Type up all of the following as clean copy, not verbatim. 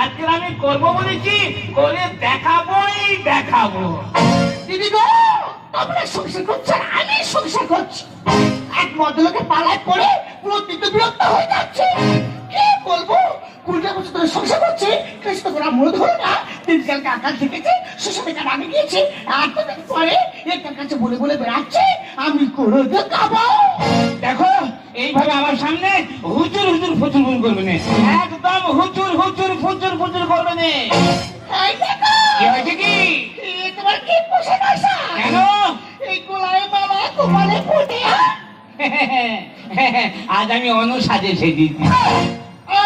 আজকে আমি করবো বলেছি, করে দেখাবোই দেখাবো। দিদি গো, তোমরা সংসার করছো আর আমি সংসার করছি। এক ভদ্রলোকের পালায় পড়ে পুরো বিরক্ত হয়ে যাচ্ছে। কি বলবো, 20 বছর ধরে সংসার করছে, কৃষ্ণ করা মনে ধরে না। দিনকালকে আকাশ দেখেছে, শ্বশুরটা রাগে গিয়েছে, আর কতদিন পরে এটার কাছে বলে বলে বেড়াচ্ছে আমি করে দেখাবো। দেখো, এইভাবে আমার সামনে হুচুর হুচুর ফুচুর করবে না, একদম হুচুর হুচুর ফুচুর ফুচুর করবে না। এই দেখো, কি হয়েছে কি? তোমার কি পোশাক আসা? কেন? এই গোলায় বাবা কপালে ফুটে। আজ আমি অনুসাজে সেজেছি। ও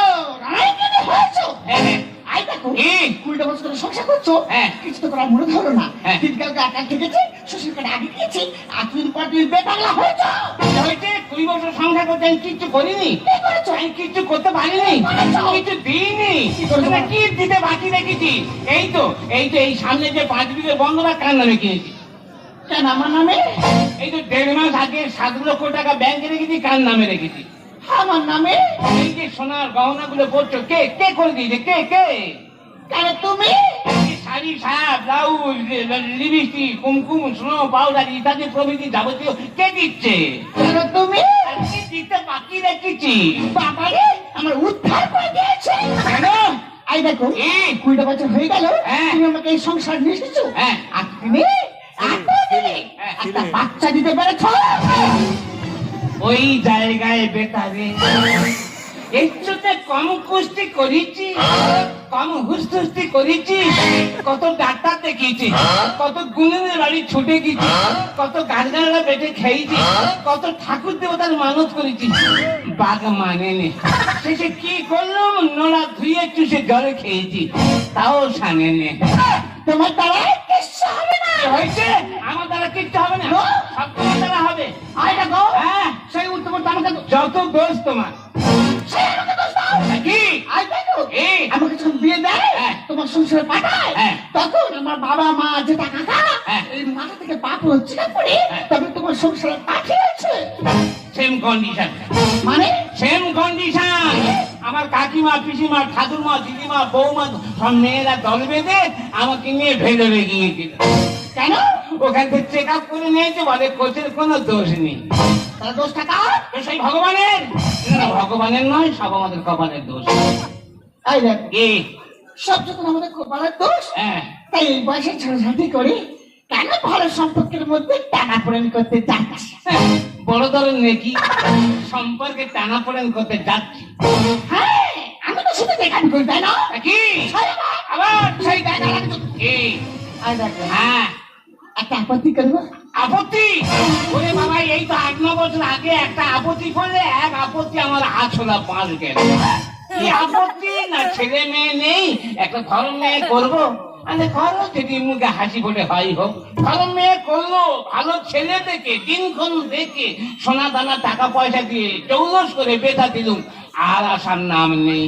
রাই কেন হয়েছো? হ্যাঁ, আই দেখো, কি? 20 বছর ধরে সংসার করছো, হ্যাঁ। কিছু তো করা মনে ধরো না। হ্যাঁ। দিনকালকে আকাশ দেখেছে, শ্বশুরকে রাগে গিয়েছে, আর তুমি পর তুমি বেপাগলা হয়েছো। কি হয়েছে? 20 বছর সংসার করতে আমি কিচ্ছু করিনি, কি করেছো? আমি কিচ্ছু করতে পারিনি, কিছু দিইনি। কি করেছো? তোমরা কি দিতে বাকি রেখেছি? এই তো এই সামনে যে 5 বিঘে বন্ধরা কার নামে কিনেছি। কেন আমার নামে? এই তো 1.5 মাস আগে 7 লক্ষ টাকা ব্যাংকে রেখেছি, কার নামে রেখেছি। আমার নামে? এই যে সোনার গহনা গুলো পড়ছো, কে কে করে দিয়েছে? কে কে? কেন তুমি? এই শাড়ি, সায়া, ব্লাউজ, লিপস্টিক, কুমকুম, স্নো পাউডার ইত্যাদি প্রভৃতি যাবতীয় কে দিচ্ছে? কেন তুমি? আর কি দিতে বাকি রেখেছি? বাবারে আমার উদ্ধার করে দিয়েছে। কেন? আই দেখো, এই 20 বছর হয়ে গেল, হ্যাঁ। তুমি আমাকে এই সংসার নিয়ে এসেছো, হ্যাঁ। আর তুমি এতদিনে একটা বাচ্চা দিতে পেরেছো। ওই জায়গায় বেটারে একটুতে কম কুস্তি করেছি, কম হুস্তুস্তি করেছি, কত ডাক্তার দেখিয়েছি, কত গুণের বাড়ি ছুটে গেছি, কত গাছগাছরা বেটে খেয়েছি, কত ঠাকুর দেবতার মানত করেছি, বাঘ মানেনি। শেষে কি করলাম, নোড়া ধুয়ে চুষে জলে খেয়েছি, তাও শানেনি। তোমার দ্বারা কিচ্ছু হবে না। কি হয়েছে? আমার দ্বারা কিচ্ছু হবে না, সব তোমার দ্বারা হবে। আই দেখো, হ্যাঁ, সেই উত্তম আমাকে যত দোষ তোমার। সেই আমাকে দোষ দাও। কি? আই দেখো, এই আমাকে যখন বিয়ে দেয়, হ্যাঁ। তোমার সংসারে পাঠায়, হ্যাঁ। তখন আমার বাবা মা যেটা কাকা হ্যাঁ। এই মাথা থেকে পা হচ্ছে না করে, হ্যাঁ। তবে তোমার সংসারে পাঠিয়েছে। সেম কন্ডিশন, মানে সেম কন্ডিশন। আমার কাকিমা, পিসিমা, ঠাকুরমা, দিদিমা, বৌমা সব মেয়েরা দল বেঁধে আমাকে নিয়ে ভেতরে গিয়েছিল। কেন? ওখান থেকে চেক আপ করে নিয়েছে, বলে কোচের কোনো দোষ নেই। তাহলে দোষটা কার? তো সেই ভগবানের? না, ভগবানের নয়, সব আমাদের কপালের দোষ। এই দেখো, কি? সব যখন আমাদের কপালের দোষ, হ্যাঁ, তাই এই বয়সে ছাড়াছাড়ি করে কেন ভালো সম্পর্কের মধ্যে টানাপোড়েন করতে যাচ্ছি? বড় ধরনের নেকি সম্পর্কে টানাপোড়েন করতে যাচ্ছি। হ্যাঁ, আমি তো শুধু দেখান করি, তাই না? কি? আবার সেই দেখা লাগতো। কি? এই দেখো, হ্যাঁ, একটা আপত্তি করবো। আপত্তি? ওরে বাবা, এই তো 8-9 বছর আগে একটা আপত্তি করলে, এক আপত্তি আমার আছলা 5 গেল। কি আপত্তি? না ছেলে মেয়ে নেই, একটা ঘর মেয়ে করবো। আরে ঘরও যদি মুখে হাসি ফোটে হয় হোক, ঘর মেয়ে করলো, ভালো ছেলে দেখে, দিনক্ষণ দেখে, সোনা দানা টাকা পয়সা দিয়ে চৌলস করে বেথা দিলুম, আর আসার নাম নেই।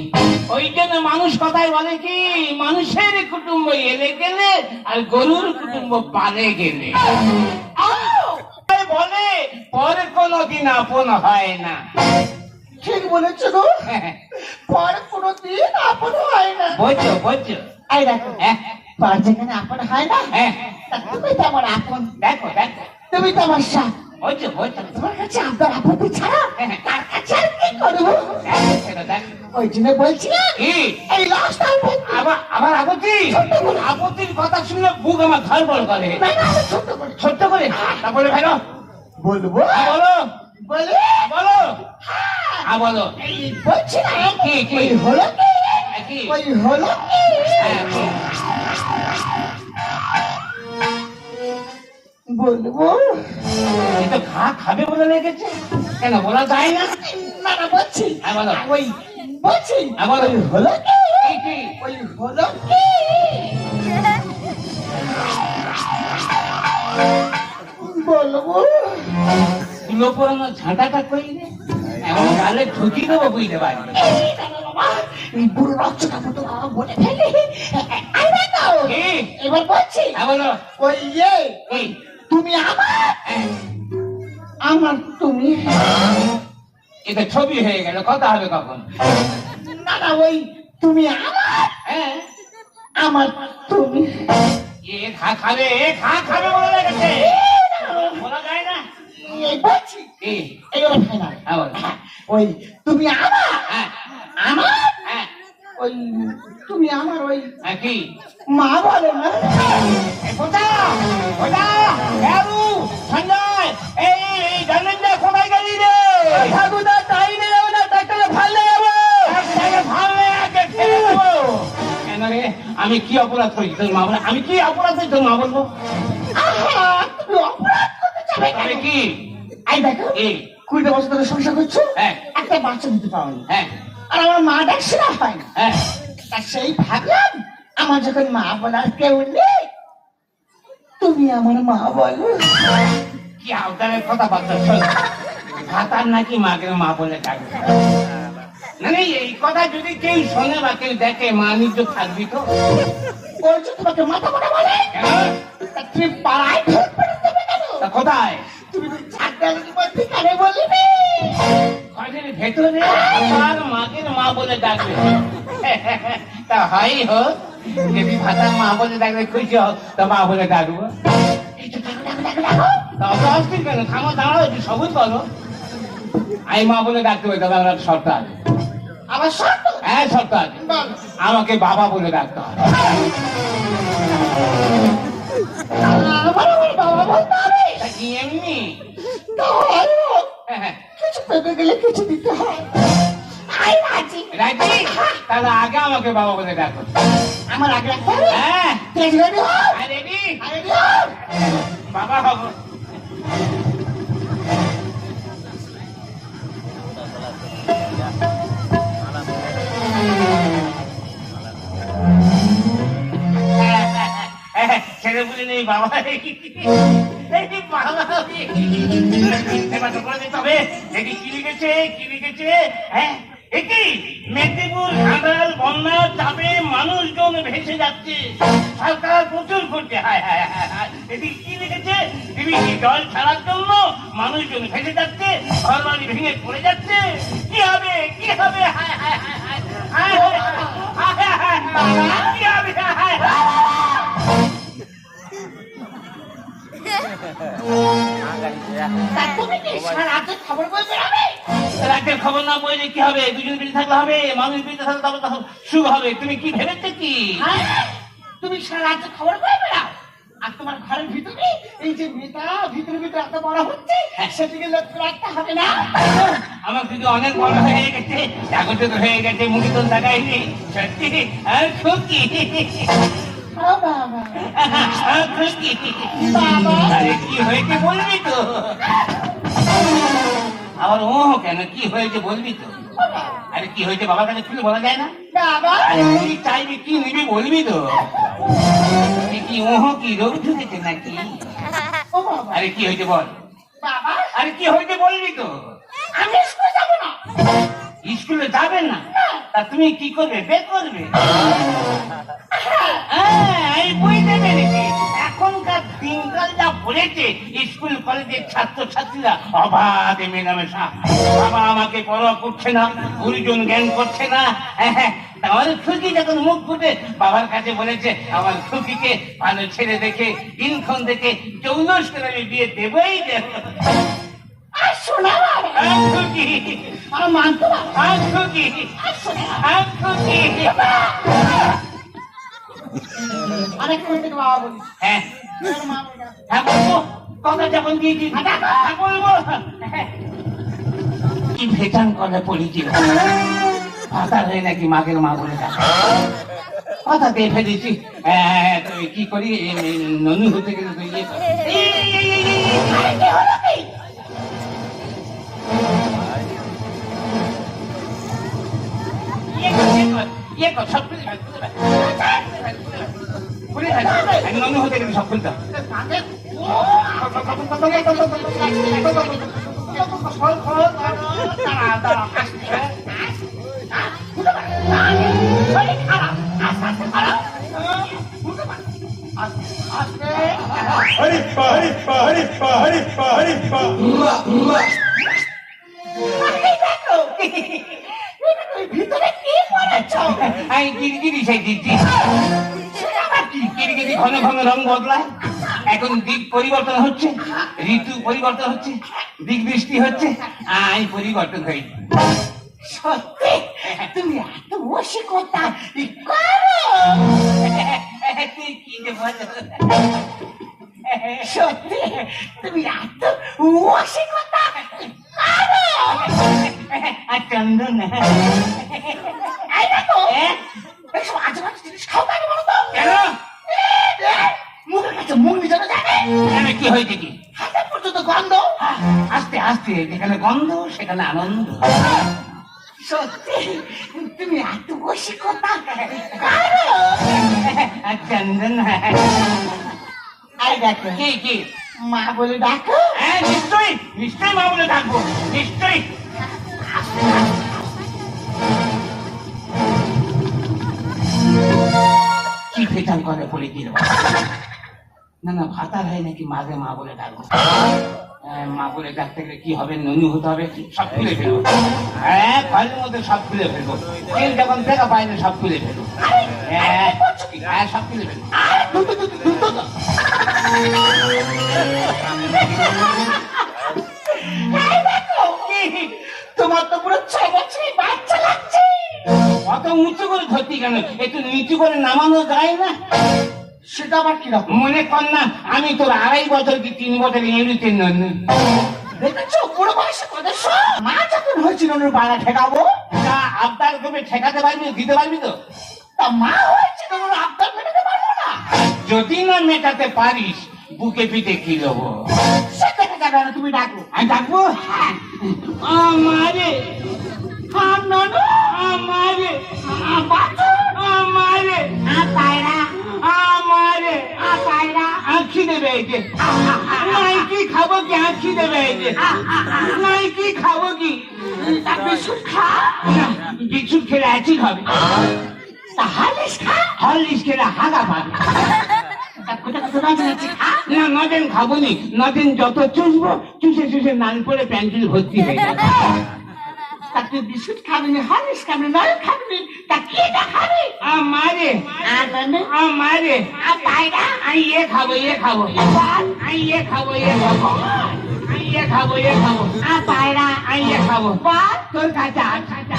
ওই জন্য মানুষ কথায় বলে কি, মানুষের কুটুম্ব এলে গেলে আর গরুর কুটুম্ব পালে গেলে। বলে পরে কোনোদিন আপন হয় না। ঠিক বলেছো গো, পর কোনোদিন আপন হয় না। বোঝো বোঝো। এই দেখো, পর যেখানে আপন হয় না, হ্যাঁ, তা তুমি তো আমার আপন, দেখো দেখো, তুমি তো আমার সাথ। বোঝো বোঝো। তোমার কাছে আপনার আপত্তি ছাড়া তার কাছে আর কি করবো? দেখো সেটা দেখো। ওই জন্য বলছি না, কি? এই লাস্ট আপত্তি। আবার আবার আপত্তি? আপত্তির কথা শুনলে বুক আমার ধড়ফড় করে। না, না, আমি ছোট্ট করে ছোট্ট করে তারপরে ভাই বলবো। বলো বলে বলো, হ্যাঁ, বলো। এই বলছি না, কি, কি? ওই হলো কি, কি? ওই হলো কি, বলবো। এই তো খাবে বলে লেগেছে, কেন বলা যায় না? না না, বলছি, হ্যাঁ, বলো। ওই বলছি, হ্যাঁ, বলো। ওই হলো কি, কি, কি? ওই হলো কি, বলবো। তুলো পড়ানো ঝাঁটাটা কইলে এমন গালে ঠুকি দেবো, বুঝতে পারি। এই দাদা বাবা, এই বুড়ো রক্তটা মতো বাবা বলে ফেলে। আই দেখো, কি? এবার বলছি, হ্যাঁ, বলো। ওই ইয়ে, কি? তুমি আমার, হ্যাঁ, আমার তুমি। এটা ছবি হয়ে গেল, কথা হবে কখন? না না, ওই তুমি আমার, আমার তুমি। এ খা খাবে, খা খাবে বলে লেগেছে, বলা যায় না। এই বলছি এ, এগুলো ফাইনাল। হ্যাঁ বল। ওই তুমি আমার হ্যাঁ, আমার হ্যাঁ, ওই তুমি আমার ওই হ্যাঁ, কি? মা বলে না। এ, কোথা? কোথা? বাবু, সঞ্জয়, এই ধর্মেন্দ্র কোথায় গেলি রে? ঠাকুরদা তাই নিয়ে যাবো না, ডাক্তারে ভালো যাবো। একটাকে ভালো আগে ফেলে দেবো। কেন রে? আমি কি অপরাধ করেছি তোর মা বলে? আমি কি অপরাধ করেছি তোর মা বলবো? আহা, তুমি অপরাধ করতে চাবে কেন? আমি কি? এই দেখো এই, 20 বছর ধরে সংসার করছো, হ্যাঁ। একটা বাচ্চা দিতে পারোনি, হ্যাঁ, আর আমার মা ডাকছে না হয় না। হ্যাঁ, তা সেই ভাবলাম আমার যখন মা বলার কেউ নেই, তুমি আমার মা বলো। কি আবদারের কথাবার্তা শোন। ভাতার নাকি মাকে মা বলে ডাকবে। মানে এই কথা যদি কেউ শোনে বা কেউ দেখে, মা নিজ থাকবি তো? বলছো তোমাকে মাথা মোটা বলে? কেন? তা তুমি পাড়ায় ঢোক পেতে দেবে কেন? তা কোথায়? তুমি তো চাকদালের মধ্যে কানে বলবে। ঘরের ভেতরে আমার মাকে মা বলে ডাকবে। তা হয় হোক, যদি ভাতার মা বলে ডাকবে খুশি হোক, তা মা বলে ডাকবো। এই তো ডাকো ডাকো ডাকো ডাকো। তা অত অস্থির কেন? থামো, দাঁড়াও, একটু সবুজ করো। আমি মা বলে ডাকতে হবে, তবে আমার শর্ত আছে। আমার শর্ত? হ্যাঁ, শর্ত আছে। বল। আমাকে বাবা বলে ডাকতে হবে। আমার আমার বাবা বলতে হবে। তা কি এমনি? তাহলে হ্যাঁ, হ্যাঁ। কিছু পেতে গেলে কিছু দিতে হয়। আই রাজি। রাজি? তাহলে আগে আমাকে বাবা বলে ডাকো। আমার আগে রাখতে হবে। হ্যাঁ, তেজ রেডি হও। রেডি? রেডি হও। বাবা হবো। ছেলে বলে নেই বাবা, এই বাবা, এবার তো করে দিতে হবে। দেখি কি লিখেছে, কি লিখেছে। হ্যাঁ, একই মেদিনীপুর ঘাটাল বন্যার চাপে মানুষজন ভেসে যাচ্ছে, সরকার প্রচুর করছে। হায় হায় হায় হায়, এদিকে কি লিখেছে? ডিবিসি জল ছাড়ার জন্য মানুষজন ভেসে যাচ্ছে, ঘর বাড়ি ভেঙে পড়ে যাচ্ছে। কি হবে, কি হবে? হায় হায় হায় হায়, হায় হায় হায় হায় হায়, কি হবে? হায় হায়। তা তুমি কি সারা রাতে খবর বই বেরাবে? রাতের খবর না বললে কি হবে? দুজন বেঁচে থাকলে হবে, মানুষ বেঁচে থাকলে তবে তখন সুখ হবে। তুমি কি ভেবেছো কি? হ্যাঁ? তুমি সারা রাতে খবর বই বেরাও, আর তোমার ঘরের ভিতরে এই যে মেয়েটা ভিতরে ভিতরে এত বড় হচ্ছে, সেদিকে লক্ষ্য রাখতে হবে না? আমার কিন্তু অনেক বড় হয়ে গেছে, জাগত হয়ে গেছে, মুখে তো দেখায়নি। সত্যি আর খুকি, ও বাবা, আর খুকি। বাবা। আরে কি হয়েছে বলবি তো? আবার ও কেন? কি হয়েছে বলবি তো? আরে কি হয়েছে বাবার কাছে খুলে বলা যায় না? বাবা, আরে কি চাইবি, কি নিবি বলবি তো? এ কি ওহ, কি রোগ ঢুকেছে নাকি? ও বাবা, আরে কি হয়েছে বল? বাবা, আরে কি হয়েছে বলবি তো? আমি স্কুলে যাবো না। স্কুলে যাবেন না? তা তুমি কি করবে? বে করবে? হ্যাঁ, এই বুঝতে পেরেছি। এখনকার দিনকাল যা পড়েছে, স্কুল কলেজের ছাত্র ছাত্রীরা অবাধে মেলামেশা। বাবা আমাকে পড়া করছে না, গুরুজন জ্ঞান করছে না। আমার খুকি যখন মুখ ফুটে বাবার কাছে বলেছে, আমার খুকিকে ভালো ছেলে দেখে, দিনক্ষণ দেখে 14 করে আমি বিয়ে দেবই দেব। আর শোনা বাবা, আর খুকি, আর মানতো বাবা, আর খুকি, আর শোনা। আর খুকি। আরেক মিনিট বাবা বলি। হ্যাঁ, তোর মা বলে না। হ্যাঁ বলবো, কথা যখন দিয়েছি হ্যাঁ বলবো। কি ভেটান করে পড়েছিল, ভাতা হয়ে নাকি মাকের মা বলে ডাকে। কথা দিয়ে ফেলেছি। হ্যাঁ, তুই কি করি, ননু হতে গেলে তুই ইয়ে কর। আরে কি হলো কি? ইয়ে কর, সব খুলে ফেল, খুলে ফেল। খুলে ফেল, আমি ননু হতে গেলে সব খুলতাম। তাদের আমি গিরি গিরি সেই দিচ্ছি। কিরকিরি ঘন ঘন রং বদলায়, এখন দিক পরিবর্তন হচ্ছে, ঋতু পরিবর্তন হচ্ছে, দিক বৃষ্টি হচ্ছে, আমি পরিবর্তন হই। সত্যি তুমি এত রসিকতা করো? তুই কি যে বলো? সত্যি তুমি এত রসিকতা করো? আর চন্দন, এই দেখো, এইসব আজেবাজে জিনিস খাও কেন বলো তো? কেন? মুখের কাছে মুখ মিশানো যাবে? কেন, কি হয়েছে কি? হাতে পর্যন্ত গন্ধ। আস্তে আস্তে, যেখানে গন্ধ সেখানে আনন্দ। সত্যি তুমি এত রসিকতা করো? আর চন্দন, এই দেখো, কি কি? মা বলে ডাকো। হ্যাঁ, নিশ্চয়ই নিশ্চয়ই মা বলে ডাকবো, নিশ্চয়ই। কি ফেটাল করে বলে দিল। না না, ভাতার হয় নাকি মাঝে মা বলে ডাকবো। মা বলে ডাকতে গেলে কি হবে, ননু হতে হবে, সব খুলে ফেলবো। হ্যাঁ, ঘরের মধ্যে সব খুলে ফেলবো। তেল যখন দেখা পাই না, সব খুলে ফেলবো। হ্যাঁ, সব খুলে ফেলবো। এই দেখো, তোমার তো পুরো 6 বছরের বাচ্চা লাগছে। অত উঁচু করে ধরতি কেন? একটু নিচু করে নামানো যায় না? সেটা আবার কিরকম? মনে কর না, আমি তোর 2.5 বছর কি 3 বছর এমনিতে ননু। দেখেছো পুরো বয়সে কত সব। মা যখন হয়েছিল ওর বাড়া ঠেকাবো, তা আবদার করবে, ঠেকাতে পারবি, দিতে পারবি তো? তা মা হয়েছিল ওর আবদার মেটাতে পারবো না। যদি না মেটাতে পারিস, বুকে পিঠে কি দেবো? সে দেখা যাবে না, তুমি ডাকো। আমি ডাকবো? আমারে, ননু, আমারে, বাচ্চা, আমারে, পায়রা, আমারে, পায়রা, আঁখি দেবে এই যে। নাই কি খাবো কি, আঁখি দেবে এই যে। নাই কি খাবো কি? তা বিস্কুট খা, না, বিস্কুট খেলে অ্যাসিড হবে। তা হালিশ খা। হরলিক্স খেলে হাগা পাবে। তা কোথা কোথা বাজে খা। না, নদেন খাবো নি। নদেন যত চুষবো, চুষে চুষে নাল পরে প্যান্টুল ভর্তি হয়ে যাবে। তা তুই বিস্কুট খাবি না, হালিশ খাবি না, নল খাবি না, তা কি এটা খাবি? আমারে, আর ননু, আমারে, পায়রা, আমি এ খাবো, এ খাবো, আমি এ খাবো, এ খাবো, আমি এ খাবো, এ খাবো, পায়রা, আমি এ খাবো। তোর কাছে আর কাছে।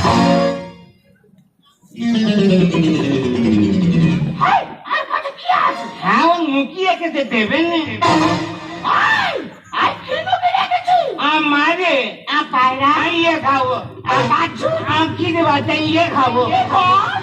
হাই, আর কাছে কি আছে? হ্যাঁ, ও মুখিয়ে খেতে দেবেন না। হাই, আর কি মুখে রেখেছি? আমারে, পায়রা, আমি এ খাবো, বাচ্চু, আমি খিদে পাচ্ছে, আমি এ খাবো। বল,